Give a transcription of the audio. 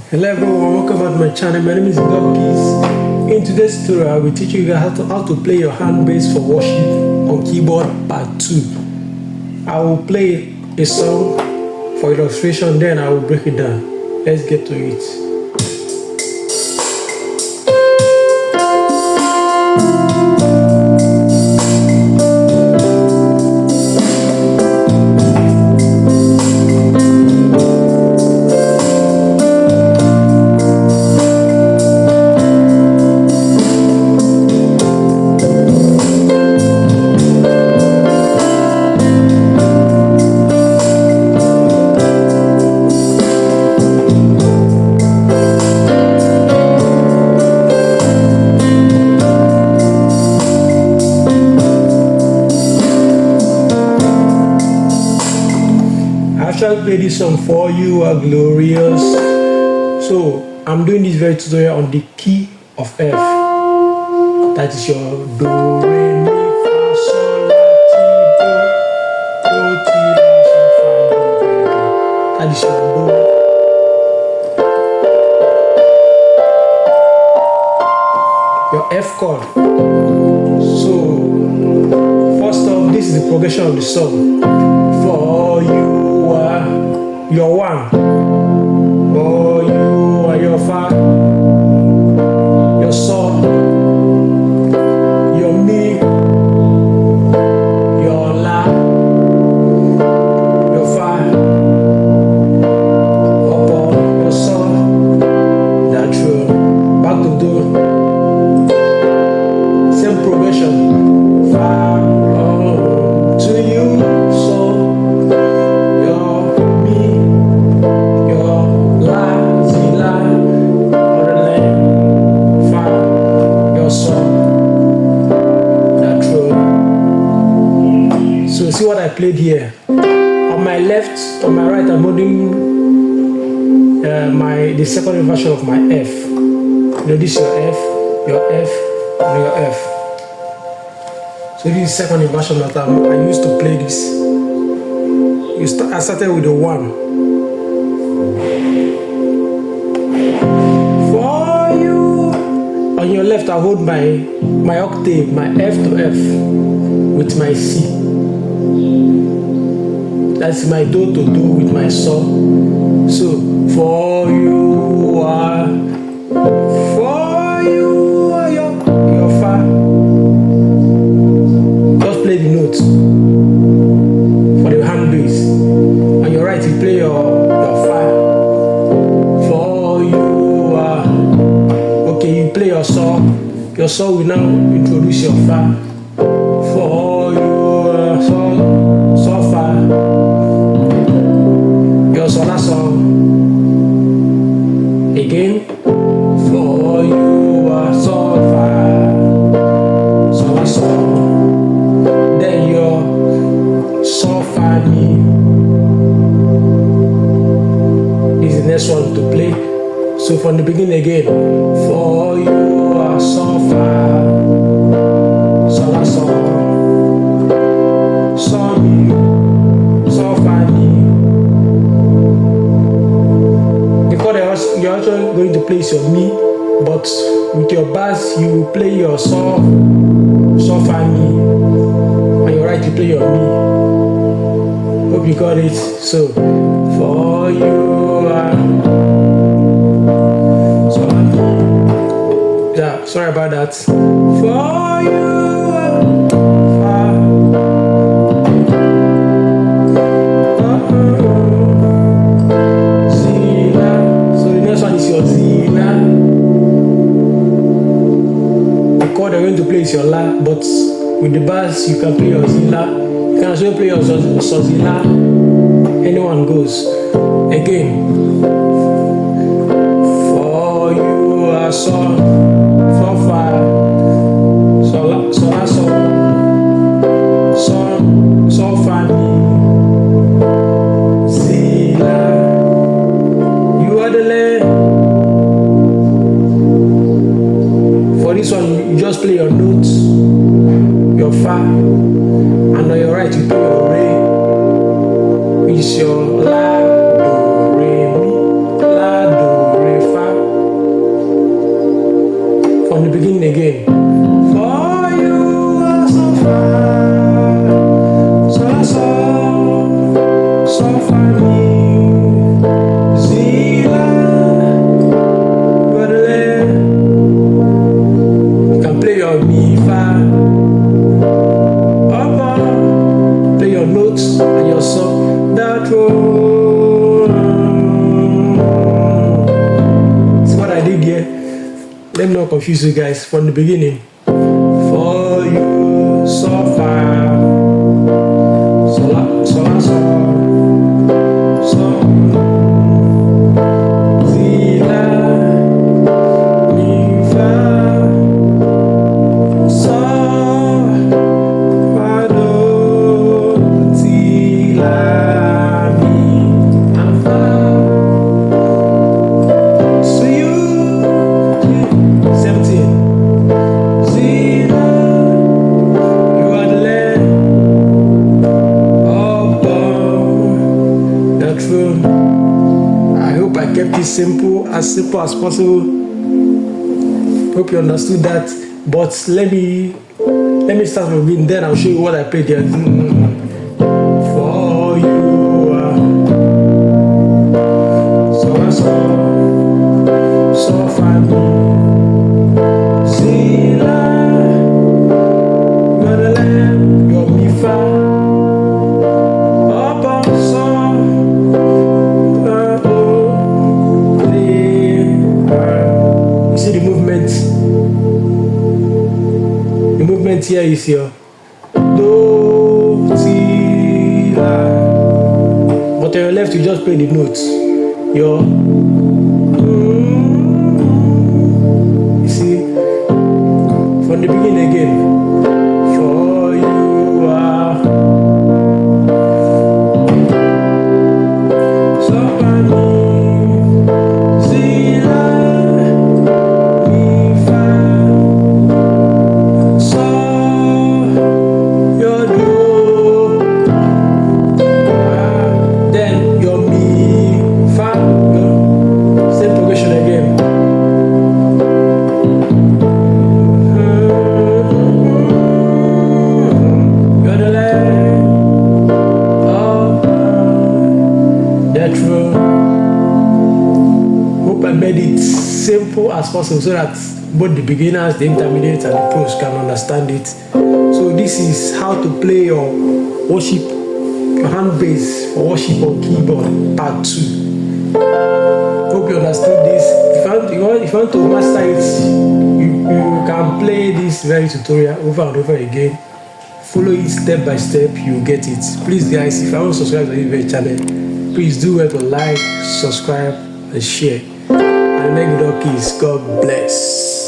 Hello everyone, welcome back to my channel. My name is Handbass. In today's tutorial, I will teach you guys how to play your hand bass for worship on keyboard part 2. I will play a song for illustration, then I will break it down. Let's get to it. I shall play this song for you are glorious. So I'm doing this very tutorial on the key of F. That is your do, re, mi, fa, sol, la, ti, do, ti, la, sol, fa, do, re, mi. That is your do. Your F chord. So first off, this is the progression of the song. For you are your one. For you are your fa, your sol, your mi, your la, your fa, upon your sol, that true. Back to do. Same progression. Fa to you, sol. So see what I played here. On my left, on my right, I'm holding the second inversion of my F. You know, this is your F, and your F. So this is the second inversion that I used to play this. I started with the 1. For you. On your left, I hold my octave, my F to F, with my C. That's my do to do with my sol. So for you are your fa. Just play the notes for the hand bass. On your right, you play your fa. For you are okay. You play your sol. Your sol will now introduce your fa. For you are sol fa. So that's song again. For you are so far, so that's song. Then you're so far me is the next one to play. So from the beginning again. For you are so far, so that's song. So me, so far me. You're actually going to place your mi, but with your bass you will play your sol, fa mi. On your right you play your mi. Hope you got it. So for you are so mi. Yeah, sorry about that. For you are fa. You're going to play is your la, but with the bass you can play your zila. You can also play your zila. Anyone goes. Again. For you are so fa, so la, so fa mi, zila. You are the land. For this one, you just play your notes, your fa, and on your right you play your re, which is your la, do, re, mi, la, do, re, let me not confuse you guys from the beginning. For you so far, so la, so la, so, so, si la, mi fa, so, fa do, si la, mi, and fa. So you, 17. I hope I kept it simple as possible. Hope you understood that. But let me start from beginning, then I'll show you what I played here. For you, so far, see you're the lamb, you're me far. The movement here is your do, si, la. But on your left, you just play the notes. Your you see, from the beginning again. For you are somebody. Hope I made it simple as possible so that both the beginners, the intermediates, and the pros can understand it. So this is how to play your worship, your hand bass for worship on keyboard, part 2. Hope you understood this. If you want to master it, you can play this very tutorial over and over again. Follow it step by step, you get it. Please guys, if you haven't subscribed to this very channel, please do well to like, subscribe, and share. And make it keys. God bless.